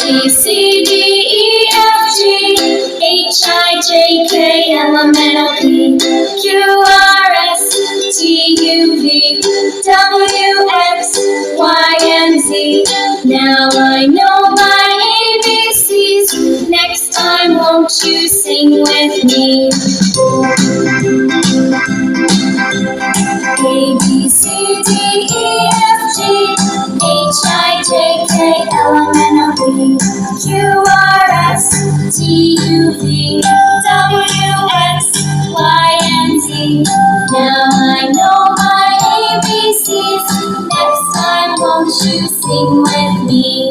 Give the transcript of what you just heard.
B, C, D, E, F, G, H, I, J, K, L, M, N, O, P, Q, R, S, T, U, V, W, X, Y, and Z. Now I know my ABCs. Next time, won't you sing with me? A, B, C, D, E, F, G, H, I, J, K, L, M, N, O, P, Q, R, S, T, U, V, W, X, Y, and Z. Now I know my ABCs. Next time, won't you sing with me?